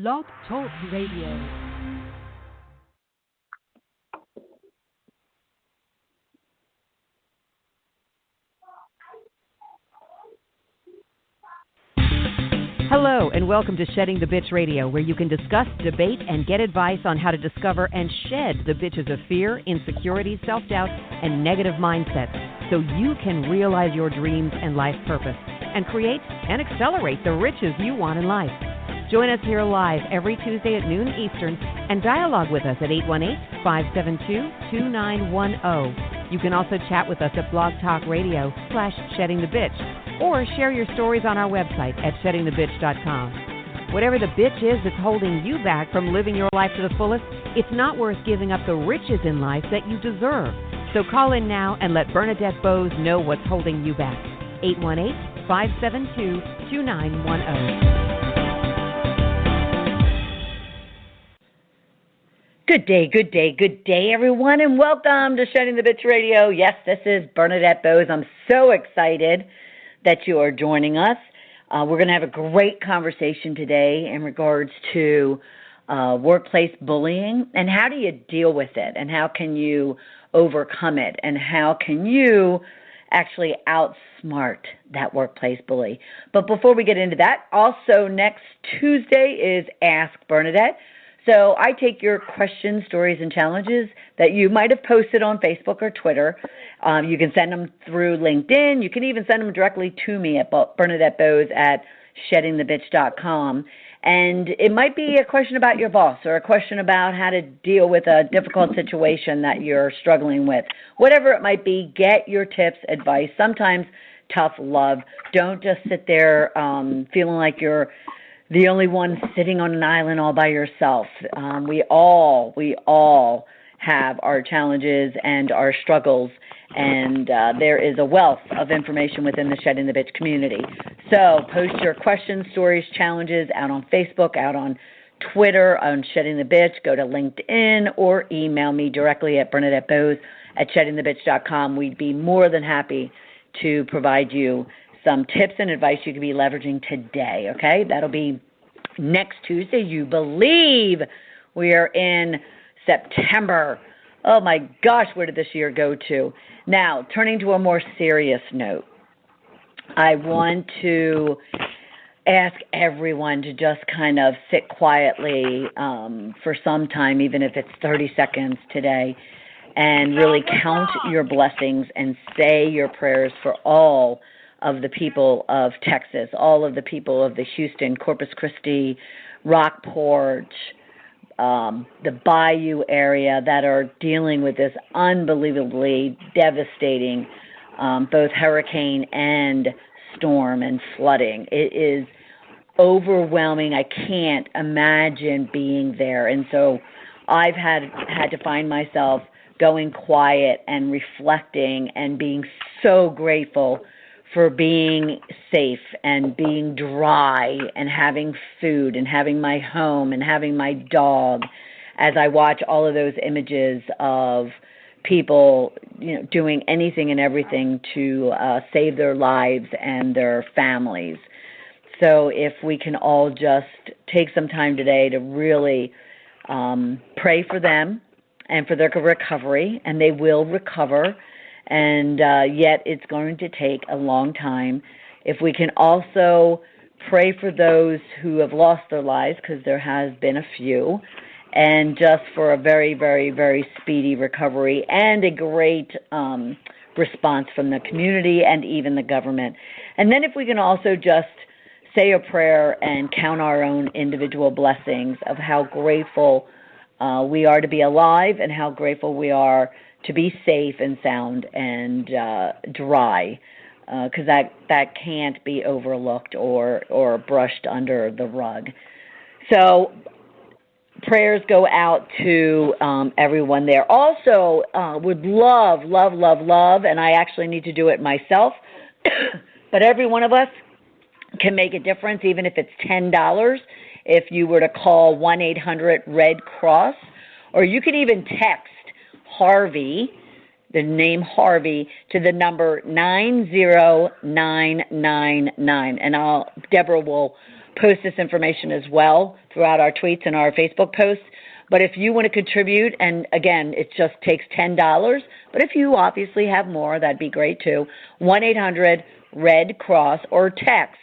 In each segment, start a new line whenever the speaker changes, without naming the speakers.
Blog Talk Radio. Hello, and welcome to Shedding the Bitch Radio, where you can discuss, debate, and get advice on how to discover and shed the bitches of fear, insecurity, self-doubt, and negative mindsets so you can realize your dreams and life purpose and create and accelerate the riches you want in life. Join us here live every Tuesday at noon Eastern and dialogue with us at 818-572-2910. You can also chat with us at Blog Talk Radio /SheddingTheBitch or share your stories on our website at SheddingTheBitch.com. Whatever the bitch is that's holding you back from living your life to the fullest, it's not worth giving up the riches in life that you deserve. So call in now and let Bernadette Bowes know what's holding you back. 818-572-2910. Good day, everyone, and welcome to Shedding the Bitch Radio. Yes, this is Bernadette Bowes. I'm so excited that you are joining us. We're going to have a great conversation today in regards to workplace bullying and how do you deal with it and how can you overcome it and how can you actually outsmart that workplace bully. But before we get into that, also next Tuesday is Ask Bernadette. So I take your questions, stories, and challenges that you might have posted on Facebook or Twitter. You can send them through LinkedIn. You can even send them directly to me at Bernadette Bowes at SheddingTheBitch.com. And it might be a question about your boss or a question about how to deal with a difficult situation that you're struggling with. Whatever it might be, get your tips, advice, sometimes tough love. Don't just sit there feeling like you're the only one sitting on an island all by yourself. We all have our challenges and our struggles, and there is a wealth of information within the Shedding the Bitch community. So post your questions, stories, challenges out on Facebook, out on Twitter, on Shedding the Bitch. Go to LinkedIn or email me directly at BernadetteBowes at SheddingTheBitch.com. We'd be more than happy to provide you some tips and advice you can be leveraging today, okay? That'll be next Tuesday. You believe we are in September. Oh, my gosh, where did this year go to? Now, turning to a more serious note, I want to ask everyone to just kind of sit quietly for some time, even if it's 30 seconds today, and really count your blessings and say your prayers for all of the people of Texas, all of the people of the Houston, Corpus Christi, Rockport, the Bayou area that are dealing with this unbelievably devastating both hurricane and storm and flooding. It is overwhelming. I can't imagine being there. And so I've had to find myself going quiet and reflecting and being so grateful for being safe and being dry and having food and having my home and having my dog as I watch all of those images of people, doing anything and everything to save their lives and their families. So if we can all just take some time today to really pray for them and for their recovery, and they will recover. And yet it's going to take a long time. If we can also pray for those who have lost their lives, because there has been a few, and just for a very, very, very speedy recovery and a great response from the community and even the government. And then if we can also just say a prayer and count our own individual blessings of how grateful we are to be alive and how grateful we are to be safe and sound and dry, because that can't be overlooked or brushed under the rug. So prayers go out to everyone there. Also, would love, and I actually need to do it myself, but every one of us can make a difference, even if it's $10, if you were to call 1-800-RED-CROSS, or you could even text Harvey, the name Harvey, to the number 90999, and Deborah will post this information as well throughout our tweets and our Facebook posts. But if you want to contribute, and again, it just takes $10, but if you obviously have more, that'd be great too. 1-800-RED Cross or text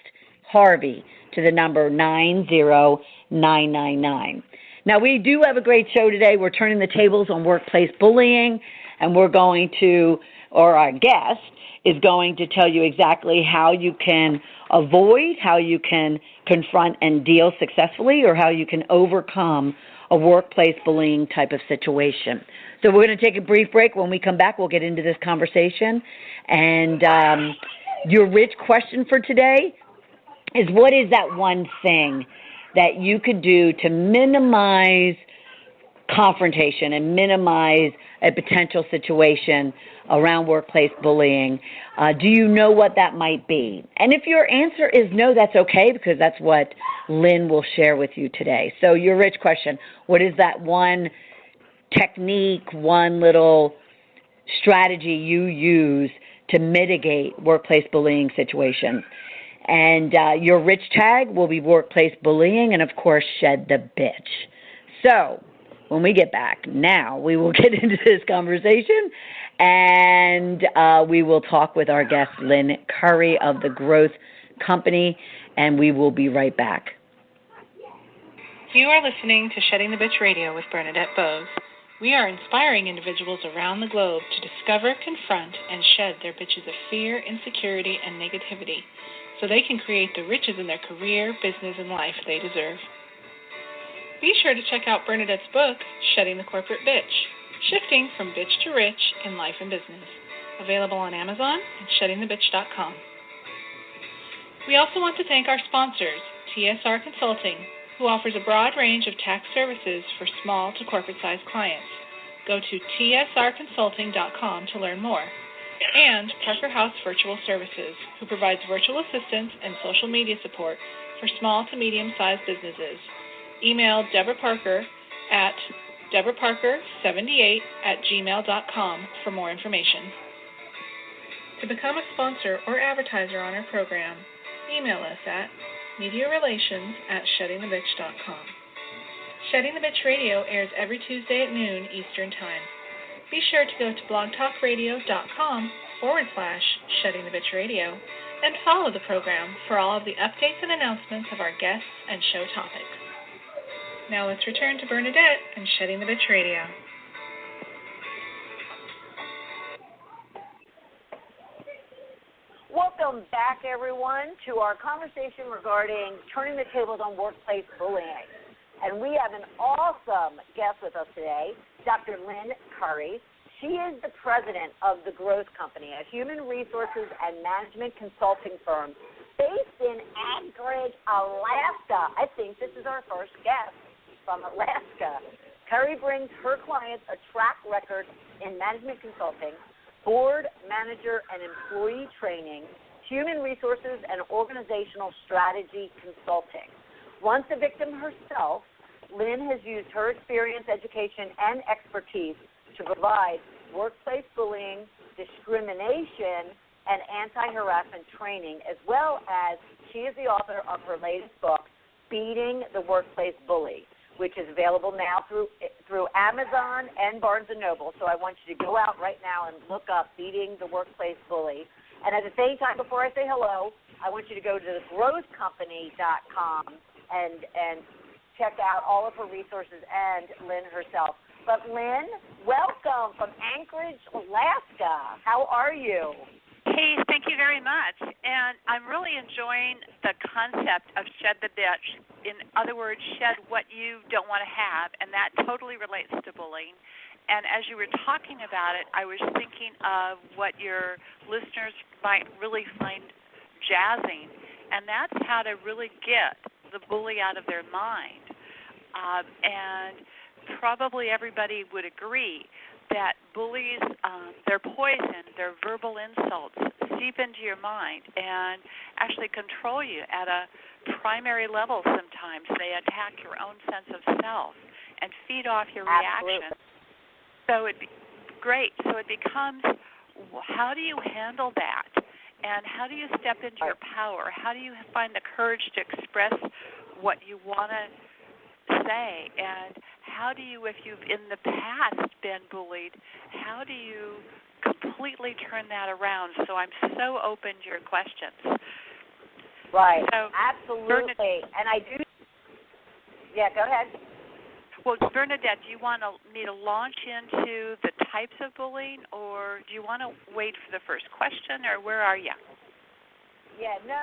Harvey to the number 90999. Now, we do have a great show today. We're turning the tables on workplace bullying, and we're going to, or our guest is going to tell you exactly how you can avoid, how you can confront and deal successfully, or how you can overcome a workplace bullying type of situation. So we're going to take a brief break. When we come back, we'll get into this conversation. And your rich question for today is, what is that one thing that you could do to minimize confrontation and minimize a potential situation around workplace bullying? Do you know what that might be? And if your answer is no, that's okay, because that's what Lynne will share with you today. So your rich question, what is that one technique, one little strategy you use to mitigate workplace bullying situations? And your rich tag will be workplace bullying and, of course, shed the bitch. So when we get back, now we will get into this conversation, and we will talk with our guest, Lynne Curry of the Growth Company, and we will be right back.
You are listening to Shedding the Bitch Radio with Bernadette Bose. We are inspiring individuals around the globe to discover, confront, and shed their bitches of fear, insecurity, and negativity, so they can create the riches in their career, business, and life they deserve. Be sure to check out Bernadette's book, Shedding the Corporate Bitch, Shifting from Bitch to Rich in Life and Business, available on Amazon and sheddingthebitch.com. We also want to thank our sponsors, TSR Consulting, who offers a broad range of tax services for small to corporate-sized clients. Go to tsrconsulting.com to learn more. And Parker House Virtual Services, who provides virtual assistance and social media support for small to medium-sized businesses. Email Deborah Parker at deborahparker78@gmail.com for more information. To become a sponsor or advertiser on our program, email us at mediarelations@sheddingthebitch.com. Shedding the Bitch Radio airs every Tuesday at noon Eastern Time. Be sure to go to blogtalkradio.com/Shedding the Bitch Radio and follow the program for all of the updates and announcements of our guests and show topics. Now let's return to Bernadette and Shedding the Bitch Radio.
Welcome back, everyone, to our conversation regarding turning the tables on workplace bullying. And we have an awesome guest with us today, Dr. Lynne Curry. She is the president of the Growth Company, a human resources and management consulting firm based in Anchorage, Alaska. I think this is our first guest from Alaska. Curry brings her clients a track record in management consulting, board, manager, and employee training, human resources, and organizational strategy consulting. Once a victim herself, Lynne has used her experience, education, and expertise to provide workplace bullying, discrimination, and anti-harassment training, as well as she is the author of her latest book, Beating the Workplace Bully, which is available now through Amazon and Barnes & Noble. So I want you to go out right now and look up Beating the Workplace Bully. And at the same time, before I say hello, I want you to go to thegrowthcompany.com and check out all of her resources and Lynne herself. But Lynne, welcome from Anchorage, Alaska. How are you?
Hey, thank you very much. And I'm really enjoying the concept of shed the bitch. In other words, shed what you don't want to have, and that totally relates to bullying. And as you were talking about it, I was thinking of what your listeners might really find jazzing, and that's how to really get the bully out of their mind. And probably everybody would agree that bullies, their poison, their verbal insults seep into your mind and actually control you at a primary level sometimes. They attack your own sense of self and feed off your reactions. So it becomes, how do you handle that? And how do you step into your power? How do you find the courage to express what you want to say? And how do you, if you've in the past been bullied, how do you completely turn that around? So I'm so open to your questions.
Right.
So,
Absolutely. And I do. Yeah, go ahead.
Well, Bernadette, do you want me to launch into the types of bullying, or do you want to wait for the first question, or where are you?
Yeah, no.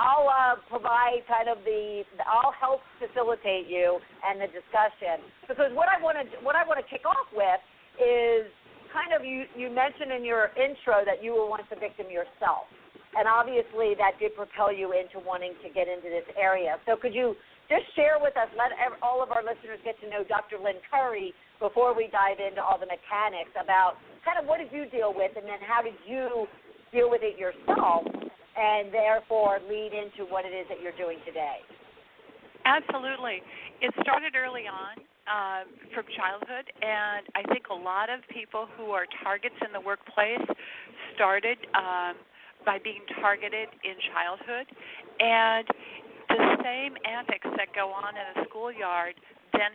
I'll provide kind of I'll help facilitate you and the discussion, because what I want to kick off with is kind of you mentioned in your intro that you were once a victim yourself, and obviously that did propel you into wanting to get into this area. So could you just share with us, let all of our listeners get to know Dr. Lynne Curry before we dive into all the mechanics about kind of what did you deal with, and then how did you deal with it yourself, and therefore lead into what it is that you're doing today?
Absolutely. It started early on from childhood, and I think a lot of people who are targets in the workplace started by being targeted in childhood, and the same antics that go on in a schoolyard then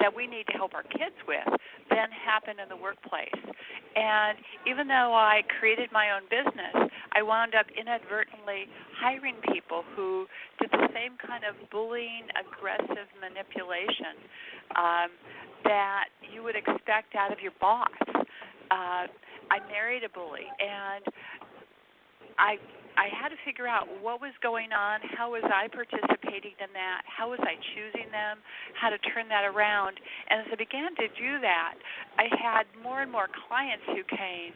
that we need to help our kids with then happen in the workplace. And even though I created my own business, I wound up inadvertently hiring people who did the same kind of bullying, aggressive manipulation that you would expect out of your boss. I married a bully, and I had to figure out what was going on, how was I participating in that, how was I choosing them, how to turn that around. And as I began to do that, I had more and more clients who came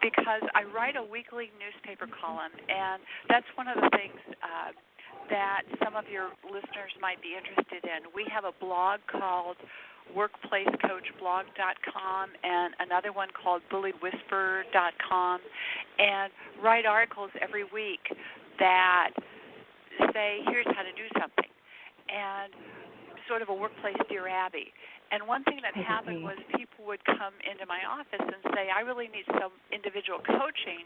because I write a weekly newspaper column, and that's one of the things that some of your listeners might be interested in. We have a blog called workplacecoachblog.com and another one called bullywhisperer.com, and write articles every week that say, here's how to do something, and sort of a workplace Dear Abby. And one thing that happened was people would come into my office and say, I really need some individual coaching.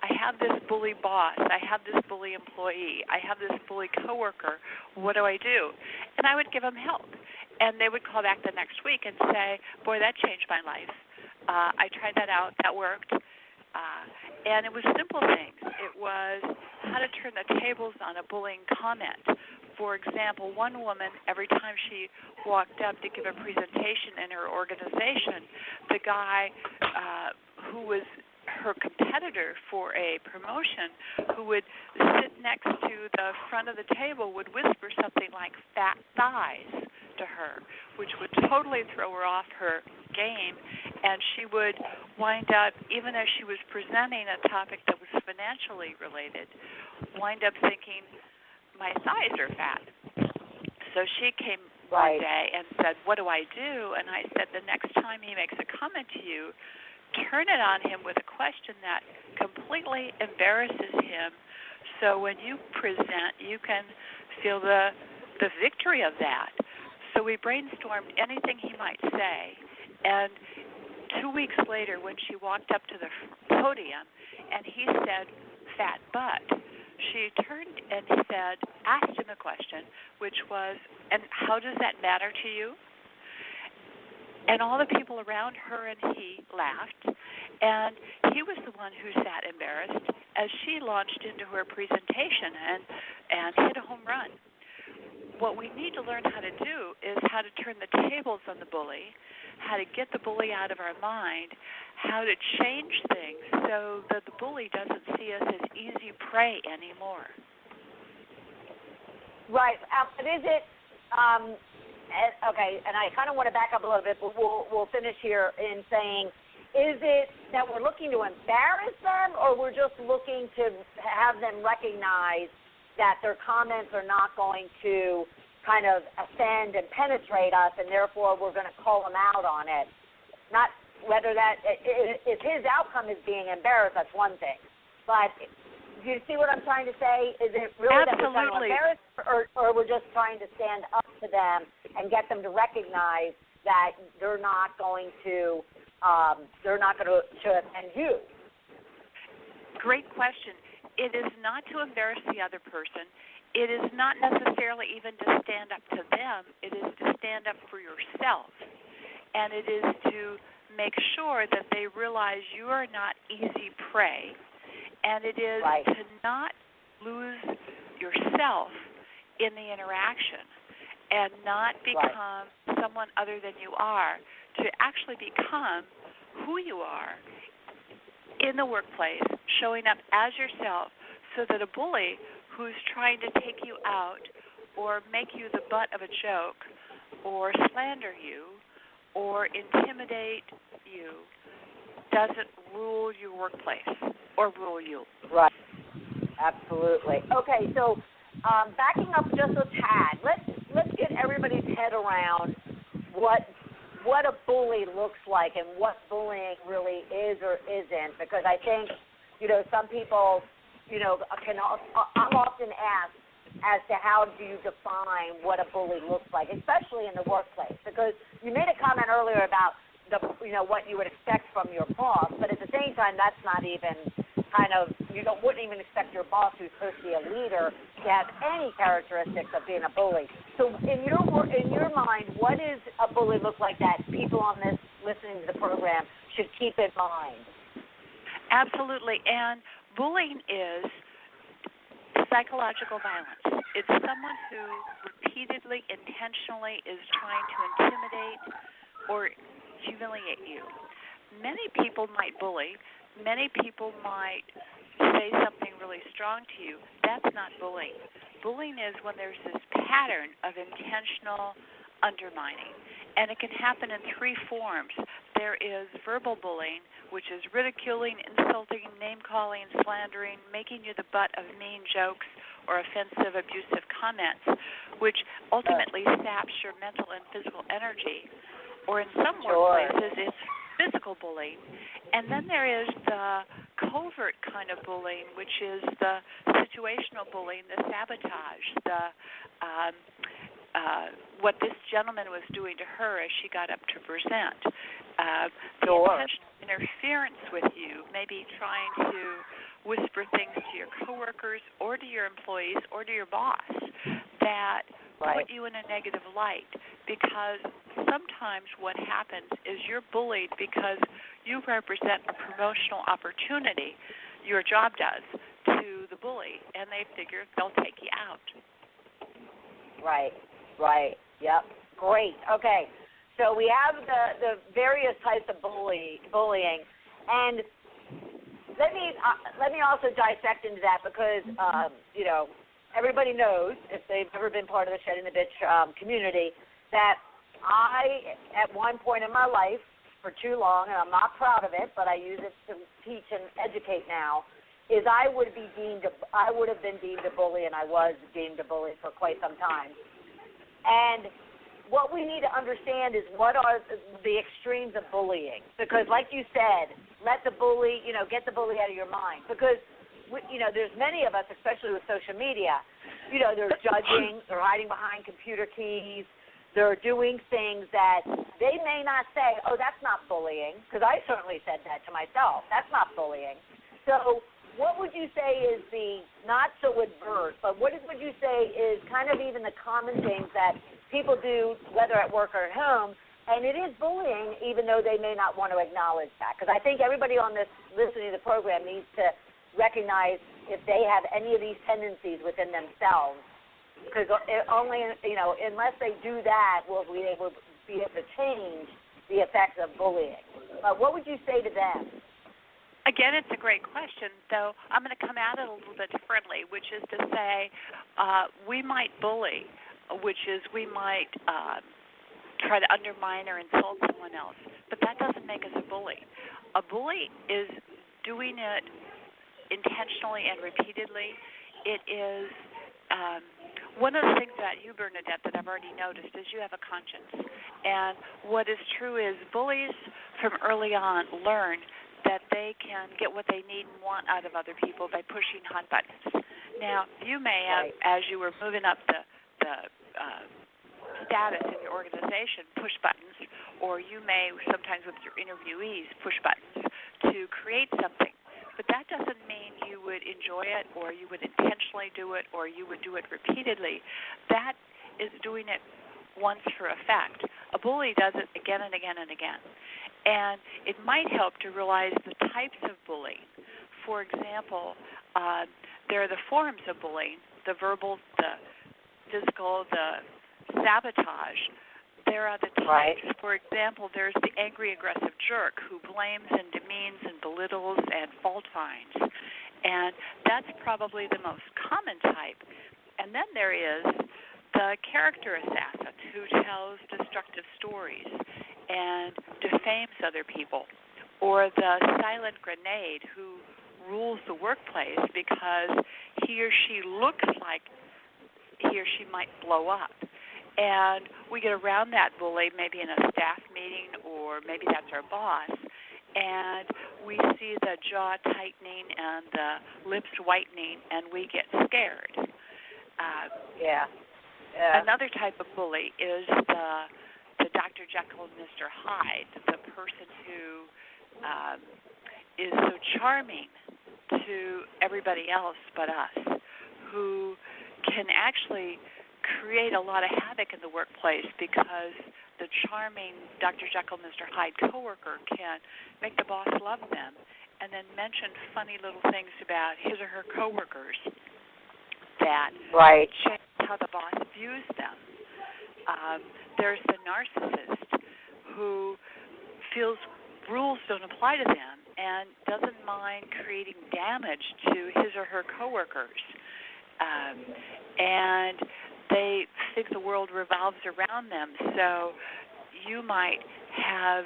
I have this bully boss. I have this bully employee. I have this bully coworker. What do I do? And I would give them help. And they would call back the next week and say, boy, that changed my life. I tried that out. That worked. And it was simple things. It was how to turn the tables on a bullying comment. For example, one woman, every time she walked up to give a presentation in her organization, the guy who was her competitor for a promotion, who would sit next to the front of the table, would whisper something like fat thighs to her, which would totally throw her off her game, and she would wind up, even though she was presenting a topic that was financially related, wind up thinking, my thighs are fat. So she came one day and said, what do I do? And I said, the next time he makes a comment to you, turn it on him with a question that completely embarrasses him, so when you present, you can feel the victory of that. So we brainstormed anything he might say, and 2 weeks later when she walked up to the podium and he said, fat butt, she turned and asked him a question, which was, and how does that matter to you? And all the people around her and he laughed, and he was the one who sat embarrassed as she launched into her presentation and hit a home run. What we need to learn how to do is how to turn the tables on the bully, how to get the bully out of our mind, how to change things so that the bully doesn't see us as easy prey anymore.
Right. But is it, okay, and I kind of want to back up a little bit, but we'll finish here in saying, is it that we're looking to embarrass them, or we're just looking to have them recognize that their comments are not going to kind of ascend and penetrate us, and therefore we're going to call them out on it? Not whether that, if his outcome is being embarrassed, that's one thing. But do you see what I'm trying to say? Is it really that we're trying to embarrass, or we're just trying to stand up to them and get them to recognize that they're not going to offend you?
Great question. It is not to embarrass the other person. It is not necessarily even to stand up to them. It is to stand up for yourself. And it is to make sure that they realize you are not easy prey. And it is to not lose yourself in the interaction and not become someone other than you are, to actually become who you are in the workplace, showing up as yourself, so that a bully who's trying to take you out or make you the butt of a joke or slander you or intimidate you doesn't rule your workplace or rule you.
Right. Absolutely. Okay, so backing up just a tad, let's get everybody's head around what a bully looks like and what bullying really is or isn't, because I think, some people, I'm often asked as to how do you define what a bully looks like, especially in the workplace, because you made a comment earlier about what you would expect from your boss, but at the same time, that's not even wouldn't even expect your boss, who's supposed to be a leader, to have any characteristics of being a bully. So in your mind, what does a bully look like that people on this listening to the program should keep in mind?
Absolutely. And bullying is psychological violence. It's someone who repeatedly, intentionally is trying to intimidate or humiliate you. Many people might bully. Many people might say something really strong to you. That's not bullying. Bullying is when there's this pattern of intentional undermining. And it can happen in three forms. There is verbal bullying, which is ridiculing, insulting, name-calling, slandering, making you the butt of mean jokes or offensive, abusive comments, which ultimately saps your mental and physical energy. Or in some workplaces, it's physical bullying. And then there is the covert kind of bullying, which is the situational bullying, the sabotage, what this gentleman was doing to her as she got up to present. The intentional interference with you, maybe trying to whisper things to your coworkers or to your employees or to your boss that put you in a negative light, because sometimes what happens is you're bullied because you represent a promotional opportunity, your job does, to the bully, and they figure they'll take you out.
Right. Yep. Great. Okay. So we have the various types of bullying, and let me also dissect into that, because everybody knows, if they've ever been part of the Shedding the Bitch community, that I, at one point in my life, for too long, and I'm not proud of it, but I use it to teach and educate now, is I would have been deemed a bully, and I was deemed a bully for quite some time. And what we need to understand is what are the extremes of bullying. Because like you said, let the bully, get the bully out of your mind. Because, there's many of us, especially with social media, they're judging, they're hiding behind computer keys, they're doing things that they may not say, oh, that's not bullying, because I certainly said that to myself. That's not bullying. So what would you say is the not so adverse, but what would you say is kind of even the common things that people do, whether at work or at home, and it is bullying, even though they may not want to acknowledge that? Because I think everybody on this listening to the program needs to recognize if they have any of these tendencies within themselves. Because only, unless they do that, will we be able to change the effects of bullying. What would you say to them?
Again, it's a great question, though I'm going to come at it a little bit differently, which is to say we might bully, which is we might try to undermine or insult someone else, but that doesn't make us a bully. A bully is doing it intentionally and repeatedly. It is one of the things about you, Bernadette, that I've already noticed is you have a conscience. And what is true is bullies from early on learn that they can get what they need and want out of other people by pushing hot buttons. Now, you may have, as you were moving up the status in your organization, push buttons, or you may sometimes with your interviewees push buttons to create something. but that doesn't mean you would enjoy it or you would intentionally do it or you would do it repeatedly. That is doing it once for effect. A bully does it again and again and again. And it might help to realize the types of bullying. For example, there are the forms of bullying, the verbal, the physical, the sabotage. There are the types.
Right.
For example, there's the angry, aggressive jerk who blames and demeans and belittles and fault finds. And that's probably the most common type. And then there is the character assassin who tells destructive stories and defames other people, or the silent grenade who rules the workplace because he or she looks like he or she might blow up. And we get around that bully maybe in a staff meeting, or maybe that's our boss, and we see the jaw tightening and the lips whitening, and we get scared.
Yeah.
Another type of bully is the Dr. Jekyll and Mr. Hyde, the person who is so charming to everybody else but us, who can actually create a lot of havoc in the workplace because the charming Dr. Jekyll and Mr. Hyde coworker can make the boss love them and then mention funny little things about his or her coworkers that change how the boss views them. There's the narcissist who feels rules don't apply to them and doesn't mind creating damage to his or her coworkers. And they think the world revolves around them. So you might have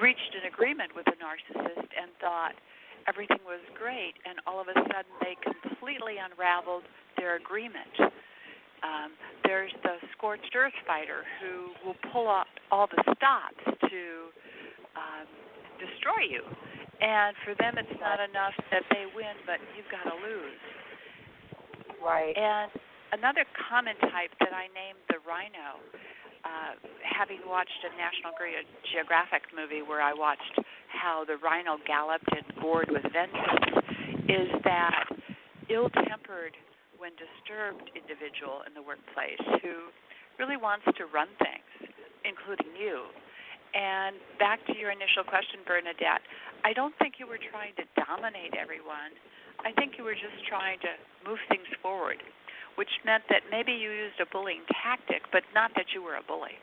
reached an agreement with a narcissist and thought everything was great, and all of a sudden they completely unraveled their agreement. There's the scorched earth fighter who will pull up all the stops to destroy you. And for them it's not enough that they win, but you've got to lose.
Right.
And another common type that I named the rhino, having watched a National Geographic movie where I watched how the rhino galloped and gored with vengeance, is that ill-tempered, when disturbed individual in the workplace who really wants to run things, including you. And back to your initial question, Bernadette, I don't think you were trying to dominate everyone. I think you were just trying to move things forward, which meant that maybe you used a bullying tactic, but not that you were a bully.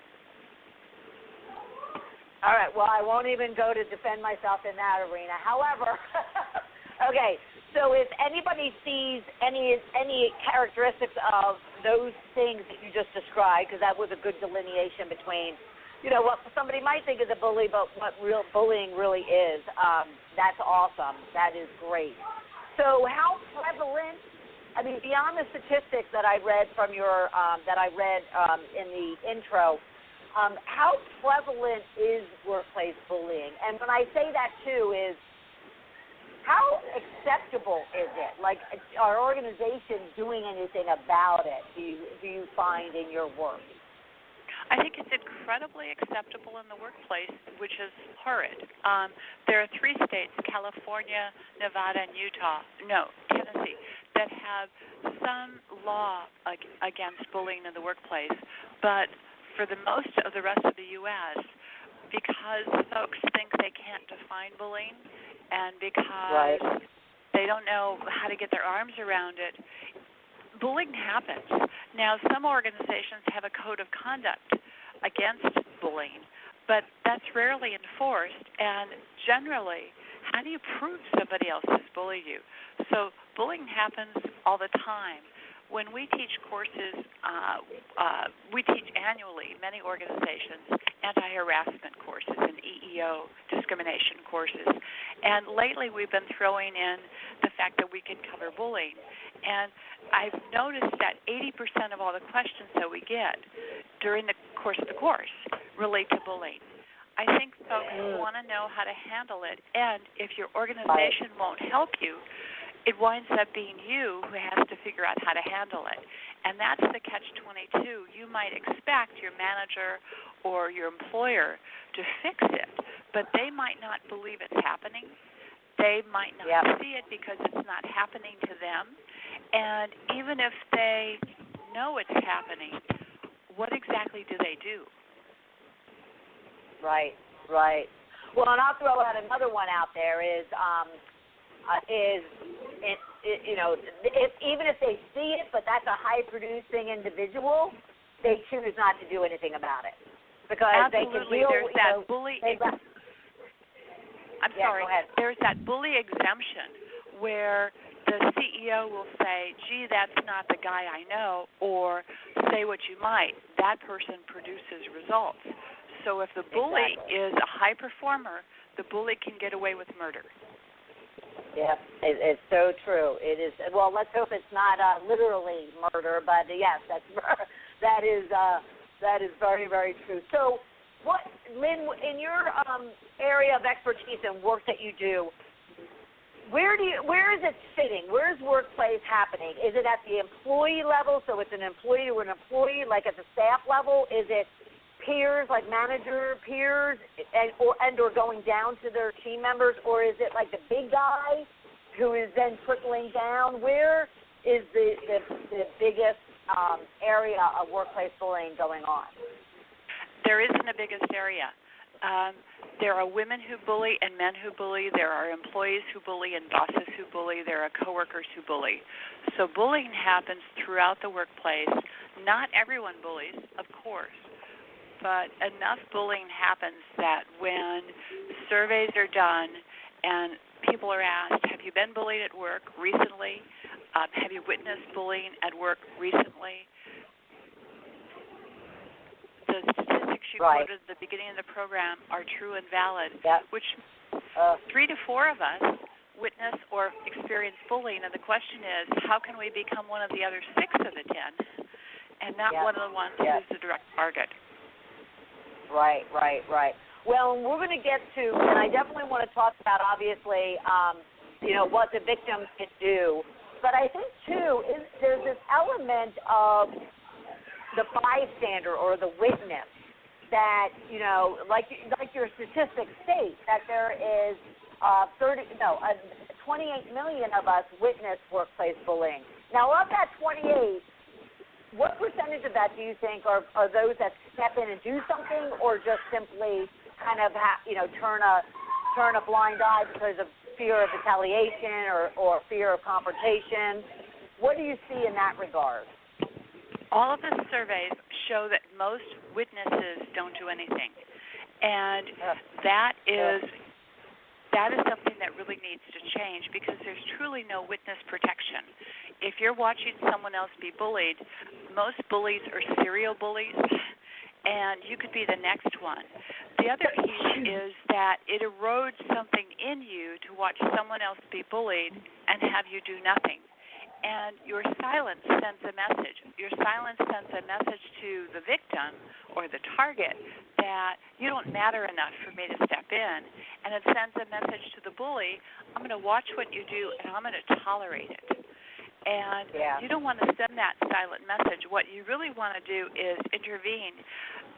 All right, well, I won't even go to defend myself in that arena. However, okay, so if anybody sees any characteristics of those things that you just described, because that was a good delineation between, what somebody might think is a bully, but what real bullying really is, that's awesome. That is great. So how prevalent, beyond the statistics that I read from your, in the intro, how prevalent is workplace bullying? And when I say that, too, is how acceptable is it? Like, are organizations doing anything about it, do you find in your work?
I think it's incredibly acceptable in the workplace, which is horrid. There are 3 states, California, Nevada, and Tennessee, that have some law against bullying in the workplace. But for the most of the rest of the U.S., because folks think they can't define bullying and because they don't know how to get their arms around it, bullying happens. Now, some organizations have a code of conduct against bullying, but that's rarely enforced. And generally, how do you prove somebody else has bullied you? So bullying happens all the time. When we teach courses, we teach annually, many organizations, anti-harassment courses and EEO discrimination courses. And lately we've been throwing in the fact that we can cover bullying. And I've noticed that 80% of all the questions that we get during the course of the course relate to bullying. I think folks want to know how to handle it. And if your organization won't help you, it winds up being you who has to figure out how to handle it. And that's the catch-22. You might expect your manager or your employer to fix it, but they might not believe it's happening. They might not see it because it's not happening to them. And even if they know it's happening, what exactly do they do?
Right. Well, and I'll throw out another one out there is even if they see it, but that's a high-producing individual, they choose not to do anything about it because
Absolutely.
they can deal.
There's that bully. I'm sorry.
Go ahead.
There's that bully exemption where the CEO will say, "Gee, that's not the guy I know," or "Say what you might, that person produces results." So if the bully is a high performer, the bully can get away with murder.
Yeah, it's so true. It is. Well, let's hope it's not literally murder, but yes, that is very, very true. So, what, Lynne, in your area of expertise and work that you do, where is it sitting? Where's workplace happening? Is it at the employee level, so it's an employee to an employee, like at the staff level? Is it peers, like manager peers, or going down to their team members, or is it like the big guy who is then trickling down? Where is the biggest area of workplace bullying going on?
There isn't a biggest area. There are women who bully and men who bully. There are employees who bully and bosses who bully. There are coworkers who bully. So bullying happens throughout the workplace. Not everyone bullies, of course, but enough bullying happens that when surveys are done and people are asked, have you been bullied at work recently? Have you witnessed bullying at work recently? The statistics you quoted at the beginning of the program are true and valid, which 3 to 4 of us witness or experience bullying, and the question is, how can we become one of the other 6 of the 10 and not one of the ones who's the direct target?
Right. Well, we're going to get to, and I definitely want to talk about, obviously, what the victim can do. But I think, too, there's this element of the bystander or the witness that, like your statistics state, that there is 28 million of us witness workplace bullying. Now, of that 28, what percentage of that do you think are those that step in and do something, or just simply kind of turn a blind eye because of fear of retaliation or fear of confrontation? What do you see in that regard?
All of the surveys show that most witnesses don't do anything, and that is something that really needs to change because there's truly no witness protection. If you're watching someone else be bullied, most bullies are serial bullies, and you could be the next one. The other key is that it erodes something in you to watch someone else be bullied and have you do nothing. And your silence sends a message. Your silence sends a message to the victim or the target that you don't matter enough for me to step in. And it sends a message to the bully, I'm going to watch what you do and I'm going to tolerate it. And you don't want to send that silent message. What you really want to do is intervene.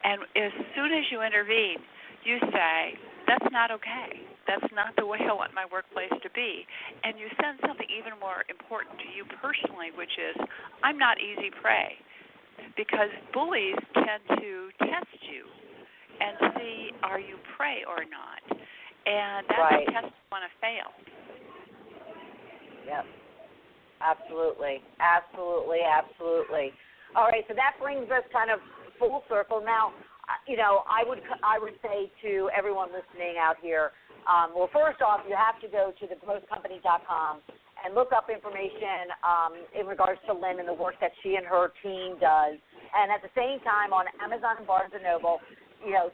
And as soon as you intervene, you say, that's not okay. That's not the way I want my workplace to be. And you send something even more important to you personally, which is, I'm not easy prey. Because bullies tend to test you and see, are you prey or not? And that's a test you want to fail.
Yep. Absolutely. All right, so that brings us kind of full circle. Now, I would say to everyone listening out here, well, first off, you have to go to thegrowthcompany.com and look up information in regards to Lynne and the work that she and her team does. And at the same time, on Amazon and Barnes & Noble,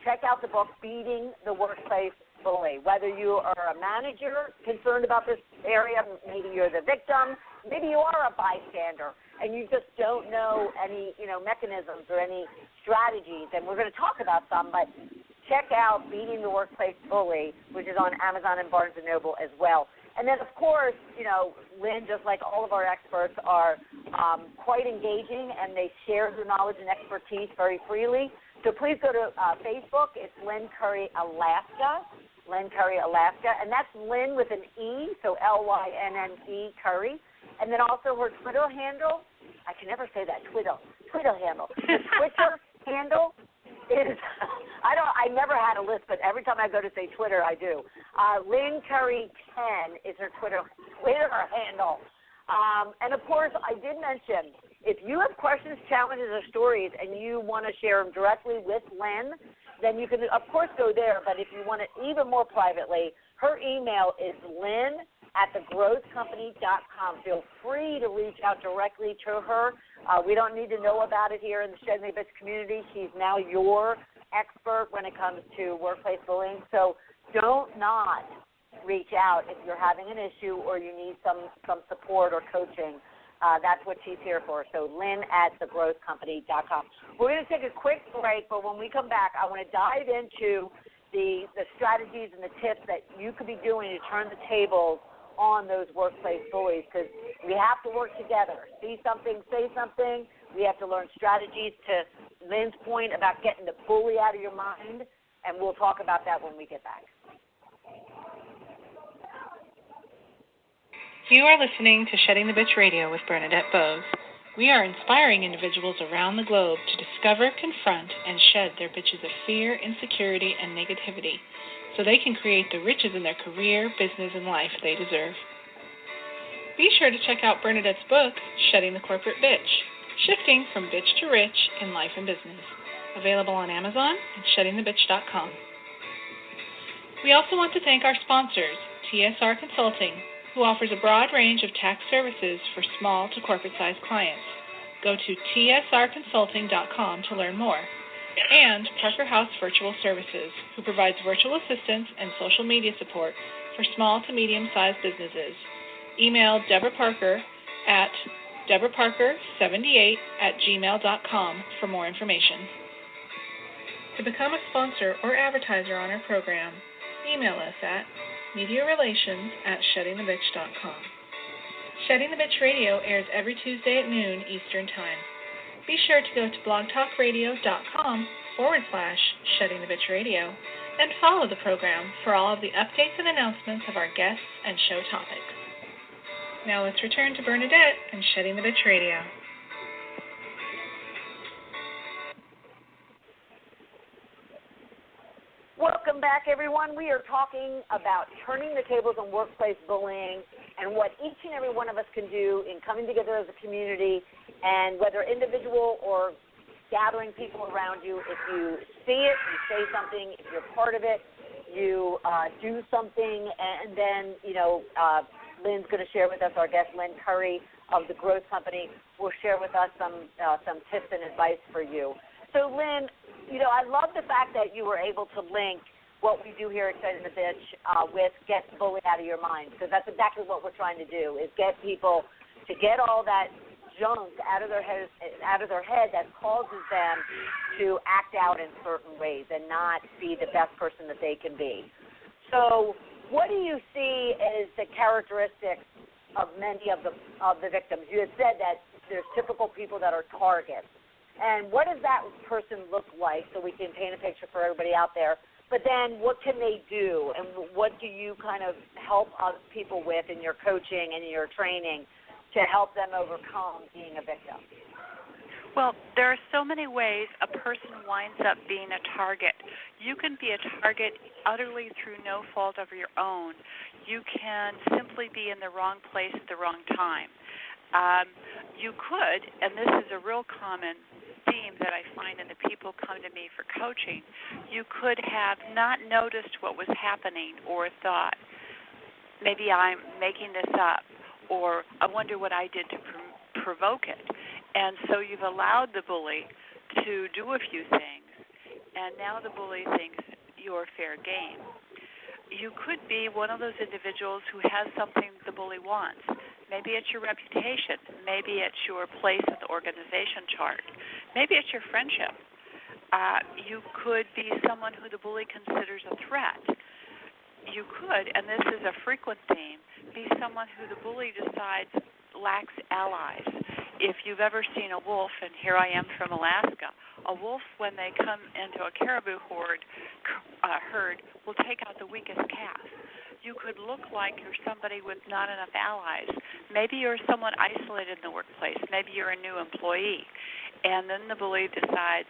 check out the book, Beating the Workplace Bully. Whether you are a manager concerned about this area, maybe you're the victim, maybe you are a bystander, and you just don't know any, mechanisms or any strategies. And we're going to talk about some, but check out Beating the Workplace Bully, which is on Amazon and Barnes & Noble as well. And then, of course, Lynne, just like all of our experts, are quite engaging, and they share their knowledge and expertise very freely. So please go to Facebook. It's Lynne Curry, Alaska. Lynne Curry, Alaska. And that's Lynne with an E, so Lynne Curry. And then also her Twitter handle, I can never say that, Twitter handle. The Twitter handle is, I never had a list, but every time I go to say Twitter, I do. Lynne Curry 10 is her Twitter handle. And, of course, I did mention, if you have questions, challenges, or stories and you want to share them directly with Lynne, then you can, of course, go there. But if you want it even more privately, her email is lynne@thegrowthcompany.com. Feel free to reach out directly to her. We don't need to know about it here in the Shedding the Bitch community. She's now your expert when it comes to workplace bullying. So don't not reach out if you're having an issue or you need some support or coaching. That's what she's here for. So lynne@thegrowthcompany.com. We're going to take a quick break, but when we come back, I want to dive into the strategies and the tips that you could be doing to turn the tables on those workplace bullies, because we have to work together. See something, say something. We have to learn strategies, to Lynne's point about getting the bully out of your mind, and we'll talk about that when we get back.
You are listening to Shedding the Bitch Radio with Bernadette Bose. We are inspiring individuals around the globe to discover, confront, and shed their bitches of fear, insecurity, and negativity so they can create the riches in their career, business, and life they deserve. Be sure to check out Bernadette's book, Shedding the Corporate Bitch, Shifting from Bitch to Rich in Life and Business, available on Amazon and sheddingthebitch.com. We also want to thank our sponsors, TSR Consulting, who offers a broad range of tax services for small to corporate-sized clients. Go to tsrconsulting.com to learn more. And Parker House Virtual Services, who provides virtual assistance and social media support for small to medium-sized businesses. Email Deborah Parker at deborahparker78@gmail.com for more information. To become a sponsor or advertiser on our program, email us at mediarelations@sheddingthebitch.com. Shedding the Bitch Radio airs every Tuesday at noon Eastern Time. Be sure to go to blogtalkradio.com/Shedding the Bitch Radio and follow the program for all of the updates and announcements of our guests and show topics. Now let's return to Bernadette and Shedding the Bitch Radio.
Welcome back, everyone. We are talking about turning the tables on workplace bullying and what each and every one of us can do in coming together as a community, and whether individual or gathering people around you. If you see it, you say something. If you're part of it, you do something. And then, Lynne's going to share with us, our guest Lynne Curry of the Growth Company, will share with us some tips and advice for you. So, Lynne, I love the fact that you were able to link what we do here at Shedding the Bitch with get the bully out of your mind, because that's exactly what we're trying to do, is get people to get all that junk out of their head that causes them to act out in certain ways and not be the best person that they can be. So what do you see as the characteristics of many of the victims? You had said that there's typical people that are targets. And what does that person look like, so we can paint a picture for everybody out there? But then what can they do, and what do you kind of help people with in your coaching and in your training to help them overcome being a victim?
Well, there are so many ways a person winds up being a target. You can be a target utterly through no fault of your own. You can simply be in the wrong place at the wrong time. You could, and this is a real common theme that I find in the people come to me for coaching, you could have not noticed what was happening or thought, maybe I'm making this up, or I wonder what I did to provoke it. And so you've allowed the bully to do a few things, and now the bully thinks you're fair game. You could be one of those individuals who has something the bully wants. Maybe it's your reputation. Maybe it's your place in the organization chart. Maybe it's your friendship. You could be someone who the bully considers a threat. You could, and this is a frequent theme, be someone who the bully decides lacks allies. if you've ever seen a wolf, and here I am from Alaska, a wolf, when they come into a caribou herd, will take out the weakest calf. You could look like you're somebody with not enough allies. Maybe you're someone isolated in the workplace. Maybe you're a new employee. And then the bully decides,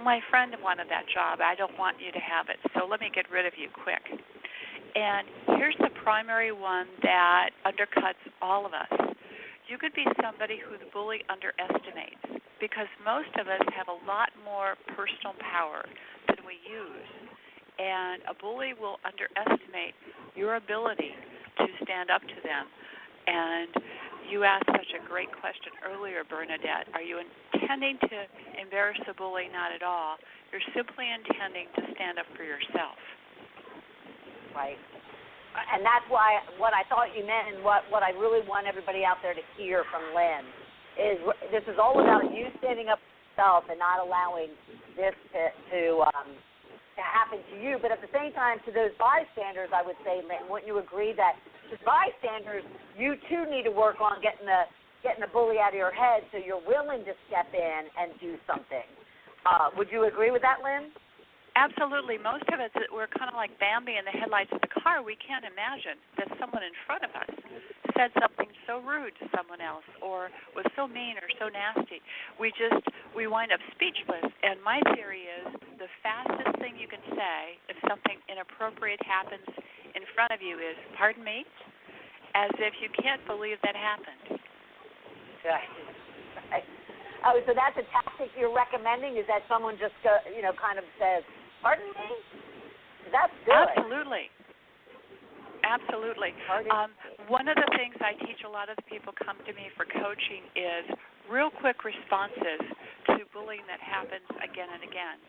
my friend wanted that job. I don't want you to have it, so let me get rid of you quick. And here's the primary one that undercuts all of us. You could be somebody who the bully underestimates, because most of us have a lot more personal power than we use. And a bully will underestimate your ability to stand up to them. And you asked such a great question earlier, Bernadette. Are you intending to embarrass the bully? Not at all. You're simply intending to stand up for yourself.
Right. And that's why what I thought you meant, and what I really want everybody out there to hear from Lynne is this is all about you standing up for yourself and not allowing this to happen to you. But at the same time, to those bystanders, I would say, Lynne, wouldn't you agree that to bystanders, you too need to work on getting the bully out of your head so you're willing to step in and do something? Would you agree with that, Lynne?
Absolutely. Most of us, we're kind of like Bambi in the headlights of the car. We can't imagine that someone in front of us said something so rude to someone else or was so mean or so nasty. We wind up speechless. And my theory is the fastest thing you can say if something inappropriate happens in front of you is, pardon me, as if you can't believe that happened.
Right. Oh, so that's a tactic you're recommending, is that someone just kind of says, pardon me? That's good.
Absolutely. One of the things I teach a lot of the people come to me for coaching is real quick responses to bullying that happens again and again.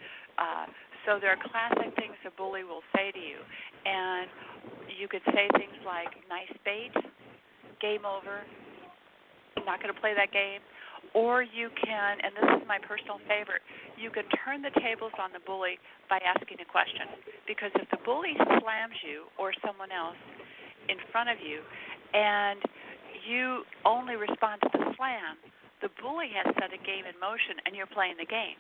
So there are classic things a bully will say to you. And you could say things like, nice bait, game over, not going to play that game. Or you can, and this is my personal favorite, you can turn the tables on the bully by asking a question. Because if the bully slams you or someone else in front of you and you only respond to the slam, the bully has set a game in motion and you're playing the game.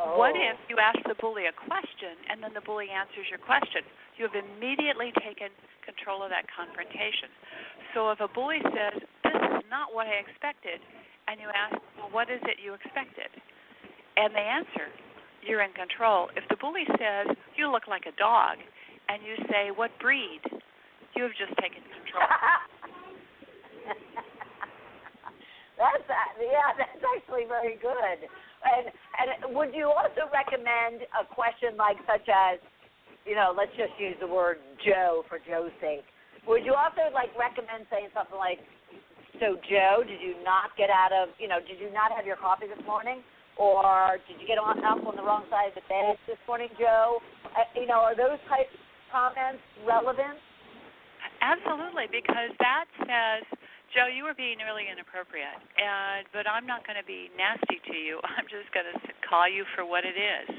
Oh.
What if you ask the bully a question and then the bully answers your question? You have immediately taken control of that confrontation. So if a bully says, this is not what I expected, and you ask, well, what is it you expected? And they answer, you're in control. If the bully says, you look like a dog, and you say, what breed? You have just taken control.
That's actually very good. And would you also recommend a question like such as, let's just use the word Joe for Joe's sake. Would you also recommend saying something like, so Joe, did you not did you not have your coffee this morning? Or did you get up on the wrong side of the bed this morning, Joe? Are those types of comments relevant?
Absolutely, because that says, Joe, you were being really inappropriate, but I'm not going to be nasty to you. I'm just going to call you for what it is.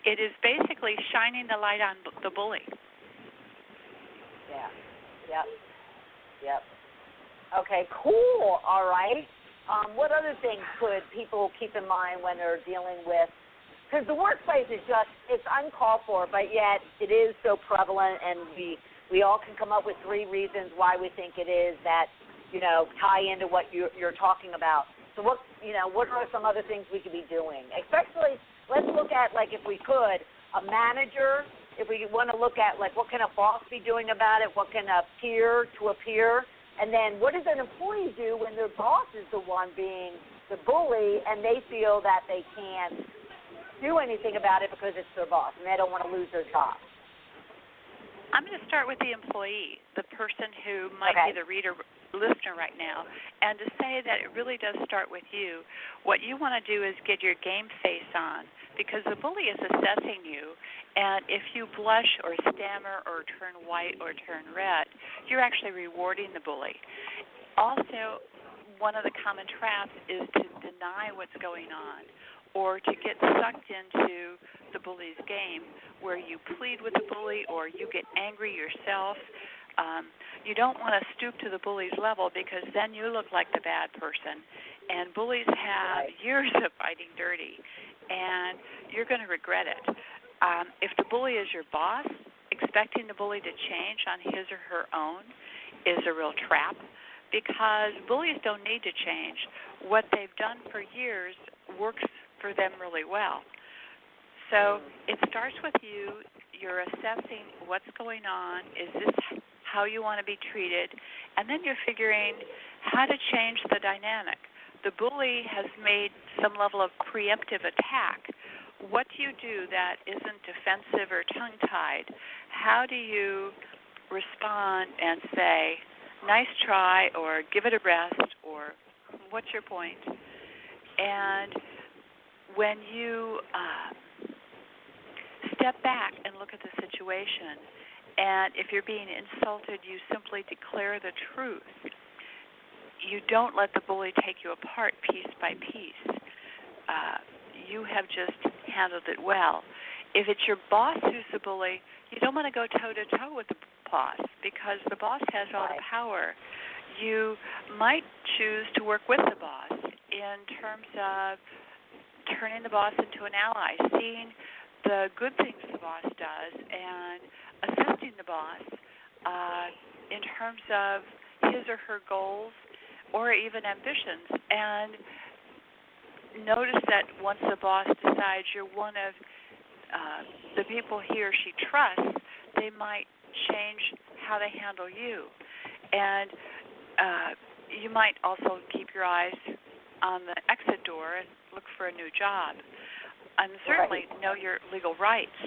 It is basically shining the light on the bully.
Yeah. Yep. Okay, cool. All right. What other things could people keep in mind when they're dealing with, because the workplace is it's uncalled for, but yet it is so prevalent, and we all can come up with 3 reasons why we think it is that, tie into what you're talking about. So what are some other things we could be doing? Especially, let's look at, if we could, a manager, if we want to look at, what can a boss be doing about it, what can a peer to a peer, and then what does an employee do when their boss is the one being the bully and they feel that they can't do anything about it because it's their boss and they don't want to lose their job?
I'm going to start with the employee, the person who might be the listener right now, and to say that it really does start with you. What you want to do is get your game face on, because the bully is assessing you, and if you blush or stammer or turn white or turn red, you're actually rewarding the bully. Also, one of the common traps is to deny what's going on, or to get sucked into the bully's game where you plead with the bully or you get angry yourself.
You don't want to stoop to the bully's level because then you look like the bad person. And bullies have years of fighting dirty, and you're going to regret it. If the bully is your boss, expecting the bully to change on his or her own is a real trap because bullies don't need to change. What they've done for years works for them really well. So it starts with you. You're assessing what's going on. Is this how you want to be treated? And then you're figuring how to change the dynamic. The bully has made some level of preemptive attack. What do you do that isn't defensive or tongue-tied? How do you respond and say, nice try, or give it a rest, or what's your point? And when you step back and look at the situation, and if you're being insulted, you simply declare the truth. You don't let the bully take you apart piece by piece. You have just handled it well. If it's your boss who's the bully, you don't want to go toe-to-toe with the boss because the boss has all the power. You might choose to work with the boss in terms of turning the boss into an ally, seeing the good things the boss does and assisting the boss in terms of his or her goals or even ambitions. And notice that once the boss decides you're one of the people he or she trusts, they might change how they handle you. And you might also keep your eyes on the exit door and look for a new job. And certainly know your legal rights.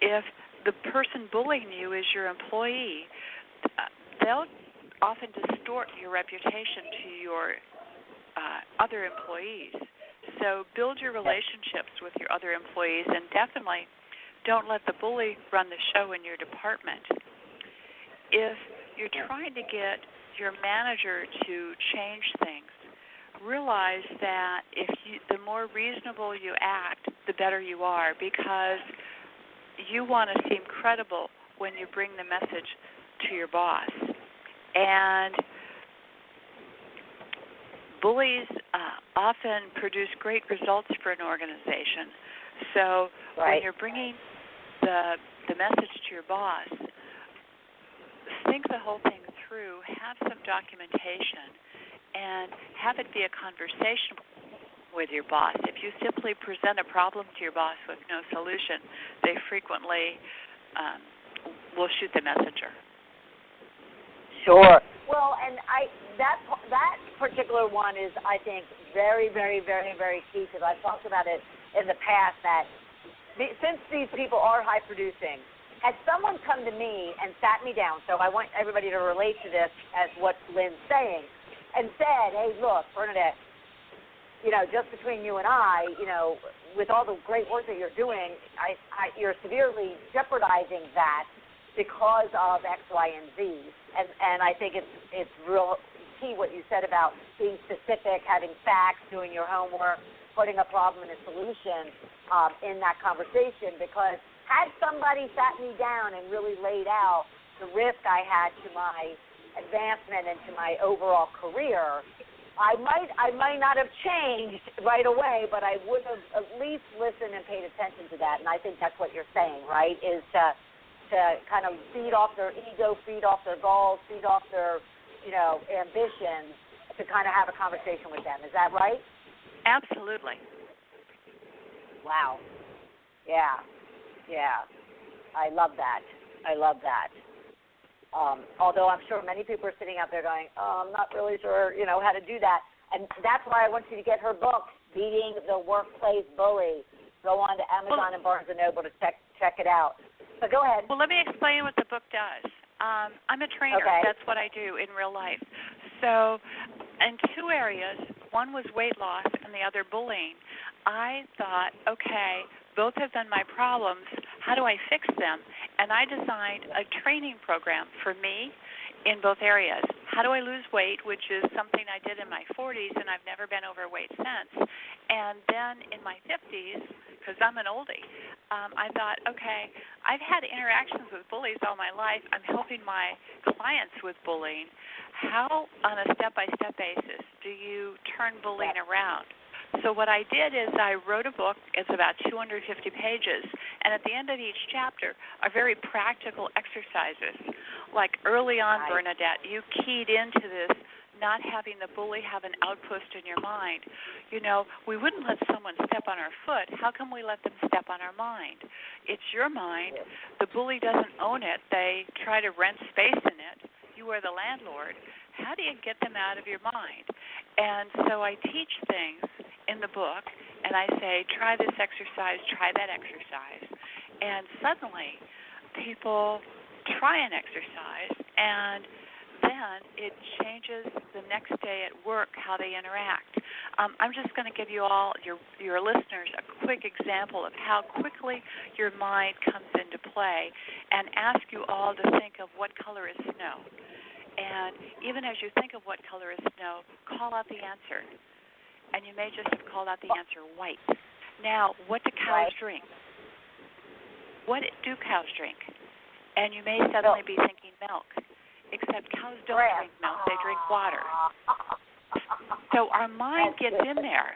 If the person bullying you is your employee, they'll often distort your reputation to your other employees. So build your relationships with your other employees and definitely don't let the bully run the show in your department. If you're trying to get your manager to change things, realize that the more reasonable you act, the better you are because you want to seem credible when you bring the message to your boss. And bullies often produce great results for an organization. So when you're bringing the message to your boss, think the whole thing through, have some documentation, and have it be a conversation with your boss. If you simply present a problem to your boss with no solution, they frequently will shoot the messenger.
Sure. Well, and that particular one is, I think, very, very, very, very key because I've talked about it in the past that since these people are high producing, had someone come to me and sat me down, so I want everybody to relate to this as what Lynne's saying, and said, hey, look, Bernadette, just between you and I, with all the great work that you're doing, you're severely jeopardizing that because of X, Y, and Z. And I think it's real key what you said about being specific, having facts, doing your homework, putting a problem and a solution in that conversation. Because had somebody sat me down and really laid out the risk I had to my advancement and to my overall career, I might not have changed right away, but I would have at least listened and paid attention to that. And I think that's what you're saying, right, is to kind of feed off their ego, feed off their goals, feed off their, ambitions, to kind of have a conversation with them. Is that right?
Absolutely.
Wow. Yeah. I love that. Although I'm sure many people are sitting out there going, I'm not really sure, how to do that. And that's why I want you to get her book, Beating the Workplace Bully. Go on to Amazon and Barnes & Noble to check it out. So go ahead.
Well, let me explain what the book does. I'm a trainer.
Okay.
That's what I do in real life. So in two areas, one was weight loss and the other bullying, I thought, okay, both have been my problems. How do I fix them? And I designed a training program for me in both areas. How do I lose weight, which is something I did in my 40s, and I've never been overweight since. And then in my 50s, because I'm an oldie, I thought, okay, I've had interactions with bullies all my life. I'm helping my clients with bullying. How, on a step-by-step basis, do you turn bullying around? So what I did is I wrote a book. It's about 250 pages, and at the end of each chapter are very practical exercises. Like early on, Bernadette, you keyed into this, not having the bully have an outpost in your mind. You know, we wouldn't let someone step on our foot. How can we let them step on our mind? It's your mind. The bully doesn't own it. They try to rent space in it. You are the landlord. How do you get them out of your mind? And so I teach things in the book, and I say, try this exercise, try that exercise. And suddenly people try an exercise, and then it changes the next day at work how they interact. I'm just going to give you all, your listeners, a quick example of how quickly your mind comes into play, and ask you all to think of what color is snow. And even as you think of what color is snow, call out the answer. And you may just have called out the answer, white. Now, what do cows drink? What do cows drink? And you may suddenly be thinking milk. Except cows don't drink milk, they drink water. So our mind gets in there,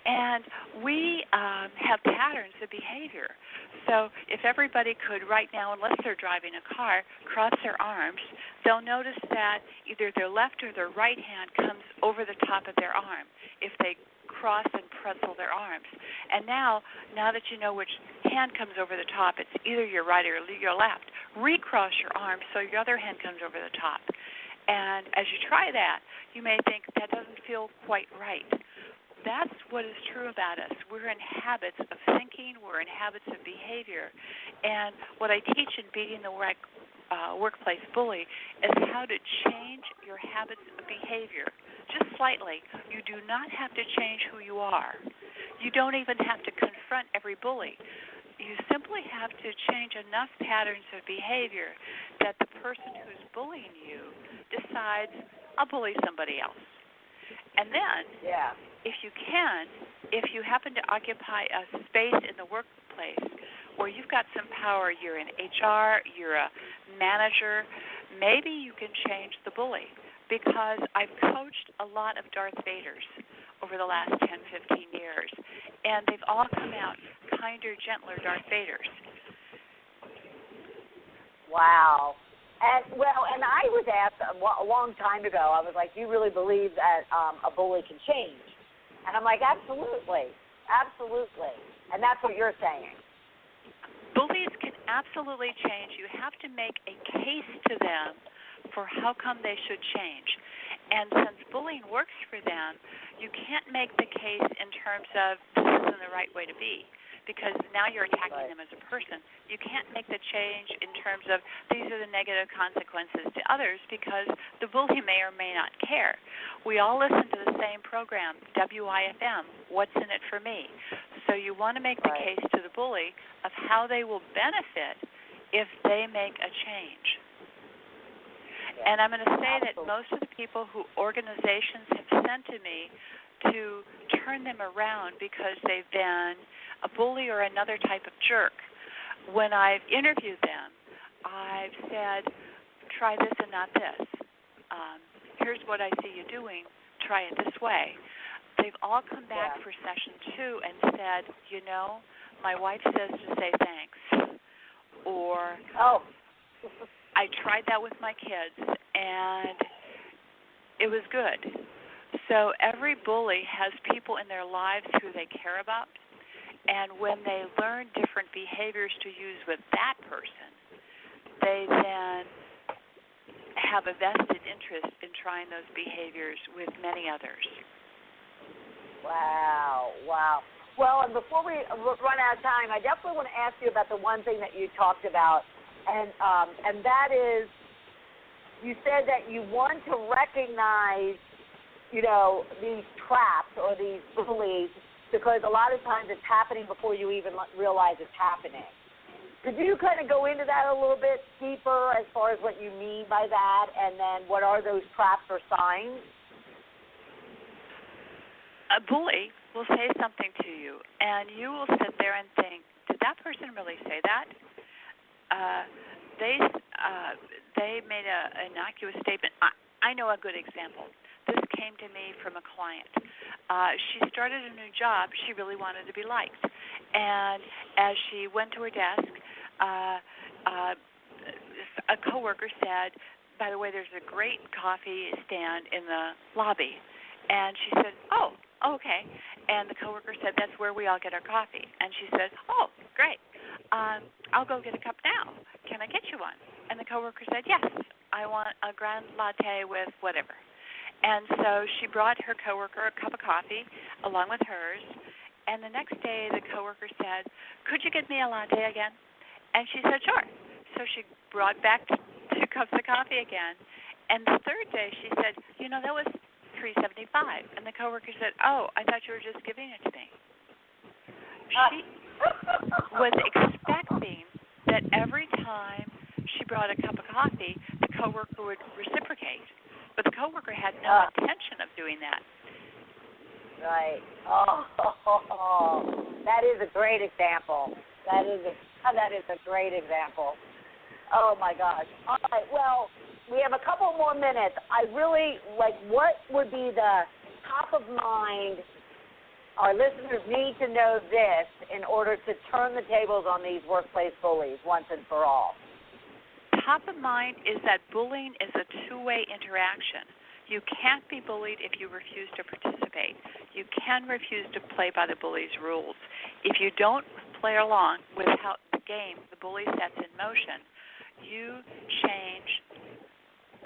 and we have patterns of behavior. So if everybody could right now, unless they're driving a car, cross their arms, they'll notice that either their left or their right hand comes over the top of their arm if they cross and pretzel their arms. And now that you know which hand comes over the top, it's either your right or your left. Recross your arm so your other hand comes over the top. And as you try that, you may think that doesn't feel quite right. That's what is true about us. We're in habits of thinking. We're in habits of behavior. And what I teach in Beating the Workplace Bully is how to change your habits of behavior. Just slightly. You do not have to change who you are. You don't even have to confront every bully. You simply have to change enough patterns of behavior that the person who's bullying you decides, I'll bully somebody else. And then, if you can, if you happen to occupy a space in the workplace where you've got some power, you're in HR, you're a manager, maybe you can change the bully. Because I've coached a lot of Darth Vaders over the last 10, 15 years, and they've all come out kinder, gentler Darth Vaders.
Wow. And I was asked a long time ago, I was like, do you really believe that a bully can change? And I'm like, absolutely. Absolutely. And that's what you're saying.
Bullies can absolutely change. You have to make a case to them for how come they should change. And since bullying works for them, you can't make the case in terms of this isn't the right way to be, because now you're attacking them as a person. You can't make the change in terms of these are the negative consequences to others, because the bully may or may not care. We all listen to the same program, WIFM, What's in It for Me? So you want to make the case to the bully of how they will benefit if they make a change. And I'm going to say that most of the people who organizations have sent to me to turn them around because they've been a bully or another type of jerk, when I've interviewed them, I've said, try this and not this. Here's what I see you doing. Try it this way. They've all come back for session 2 and said, you know, my wife says to say thanks. Or, I tried that with my kids, and it was good. So every bully has people in their lives who they care about, and when they learn different behaviors to use with that person, they then have a vested interest in trying those behaviors with many others.
Wow. Well, and before we run out of time, I definitely want to ask you about the one thing that you talked about, and that is, you said that you want to recognize, you know, these traps or these bullies, because a lot of times it's happening before you even realize it's happening. Could you kind of go into that a little bit deeper as far as what you mean by that, and then what are those traps or signs?
A bully will say something to you, and you will sit there and think, did that person really say that? They made an innocuous statement. I know a good example. This came to me from a client. She started a new job. She really wanted to be liked. And as she went to her desk, a coworker said, by the way, there's a great coffee stand in the lobby. And she said, oh, okay. And the coworker said, that's where we all get our coffee. And she said, oh, great. I'll go get a cup now. Can I get you one? And the coworker said, yes, I want a grande latte with whatever. And so she brought her coworker a cup of coffee along with hers. And the next day, the coworker said, could you get me a latte again? And she said, sure. So she brought back 2 cups of coffee again. And the third day, she said, that was $3.75. And the coworker said, oh, I thought you were just giving it to me. She was expecting that every time she brought a cup of coffee, the coworker would reciprocate. But the coworker had no intention of doing that.
Right. Oh, that is a great example. That is a great example. Oh, my gosh. All right, well, we have a couple more minutes. I really, what would be the top of mind? Our listeners need to know this in order to turn the tables on these workplace bullies once and for all.
Top of mind is that bullying is a two-way interaction. You can't be bullied if you refuse to participate. You can refuse to play by the bully's rules. If you don't play along with how the game the bully sets in motion, you change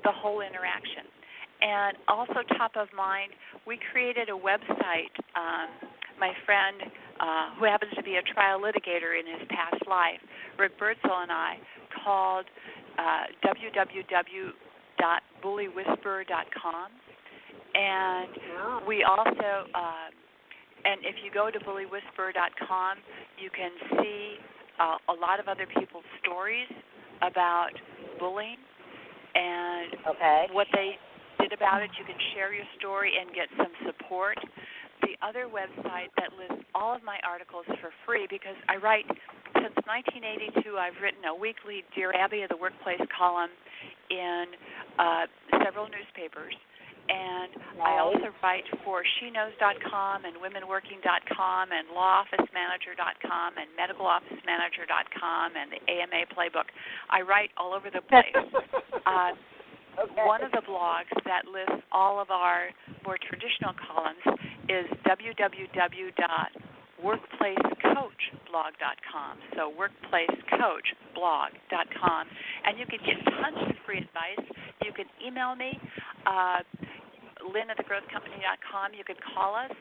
the whole interaction. And also top of mind, we created a website, my friend, who happens to be a trial litigator in his past life, Rick Birdsell and I, called www.bullywhisperer.com. And we also, and if you go to bullywhisperer.com, you can see a lot of other people's stories about bullying and what they did about it. You can share your story and get some support. The other website that lists all of my articles for free, because I write, since 1982, I've written a weekly Dear Abby of the Workplace column in several newspapers. And I also write for SheKnows.com and WomenWorking.com and LawOfficeManager.com and MedicalOfficeManager.com and the AMA Playbook. I write all over the place. One of the blogs that lists all of our more traditional columns is www.workplacecoachblog.com. So workplacecoachblog.com. And you can get tons of free advice. You can email me, Lynne at thegrowthcompany.com. You can call us,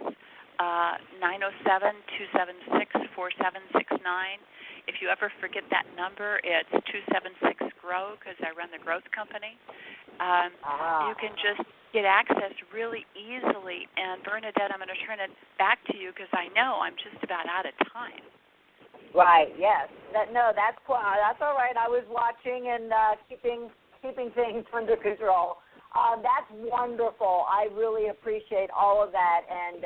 907-276-4769. If you ever forget that number, it's 276-GROW because I run the growth company. You can just get access really easily. And Bernadette, I'm going to turn it back to you because I know I'm just about out of time.
Right. Yes. That's cool. That's all right. I was watching and keeping things under control. That's wonderful. I really appreciate all of that. And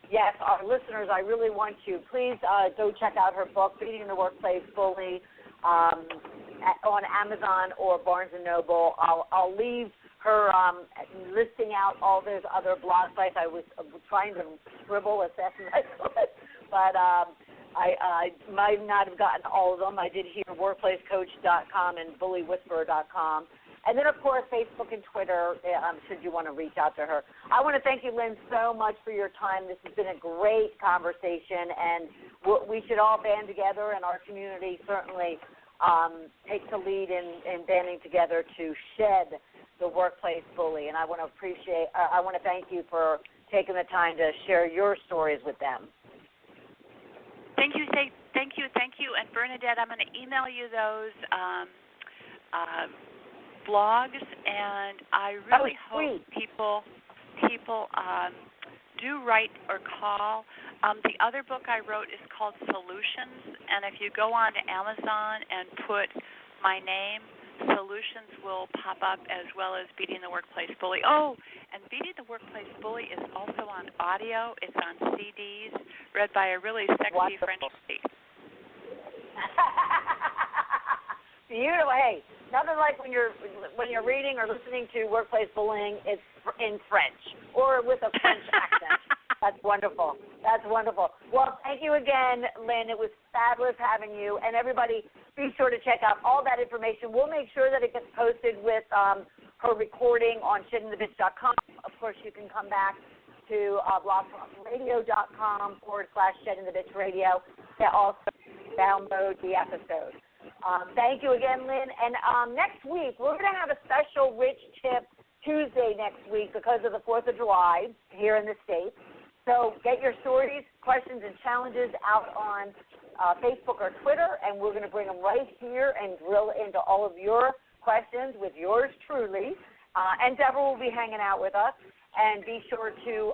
yes, our listeners, I really want you. Please go check out her book, Beating the Workplace Bully, on Amazon or Barnes & Noble. I'll leave her listing out all those other blog sites. I was trying to scribble as fast as I could, but I might not have gotten all of them. I did hear workplacecoach.com and bullywhisperer.com. And then, of course, Facebook and Twitter, should you want to reach out to her. I want to thank you, Lynne, so much for your time. This has been a great conversation, and we should all band together, and our community certainly takes the lead in banding together to shed the workplace bully. And I want to thank you for taking the time to share your stories with them.
Thank you. And Bernadette, I'm going to email you those blogs, and I really hope people do write or call. The other book I wrote is called Solutions, and if you go on to Amazon and put my name, Solutions will pop up, as well as Beating the Workplace Bully. Oh, and Beating the Workplace Bully is also on audio. It's on CDs, read by a really sexy French lady.
Beautiful. Hey, nothing like when you're reading or listening to workplace bullying. It's in French or with a French accent. That's wonderful. That's wonderful. Well, thank you again, Lynne. It was fabulous having you. And everybody, be sure to check out all that information. We'll make sure that it gets posted with her recording on sheddingthebitch.com. Of course, you can come back to blogtalkradio.com/sheddingthebitchradio to also download the episode. Thank you again, Lynne. And next week, we're going to have a special Rich Tip Tuesday next week because of the 4th of July here in the States. So get your stories, questions, and challenges out on Facebook or Twitter, and we're going to bring them right here and drill into all of your questions with yours truly. And Deborah will be hanging out with us. And be sure to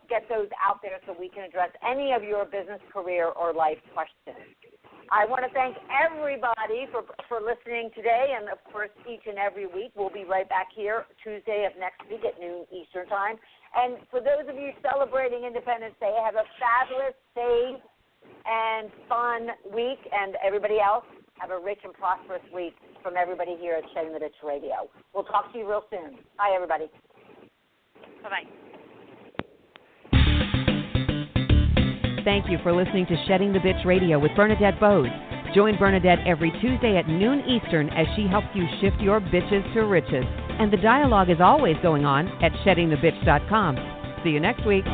get those out there so we can address any of your business, career, or life questions. I want to thank everybody for listening today, and, of course, each and every week. We'll be right back here Tuesday of next week at noon Eastern Time. And for those of you celebrating Independence Day, have a fabulous, safe, and fun week. And everybody else, have a rich and prosperous week from everybody here at Shedding the Bitch Radio. We'll talk to you real soon. Bye, everybody.
Bye-bye.
Thank you for listening to Shedding the Bitch Radio with Bernadette Bose. Join Bernadette every Tuesday at noon Eastern as she helps you shift your bitches to riches. And the dialogue is always going on at sheddingthebitch.com. See you next week.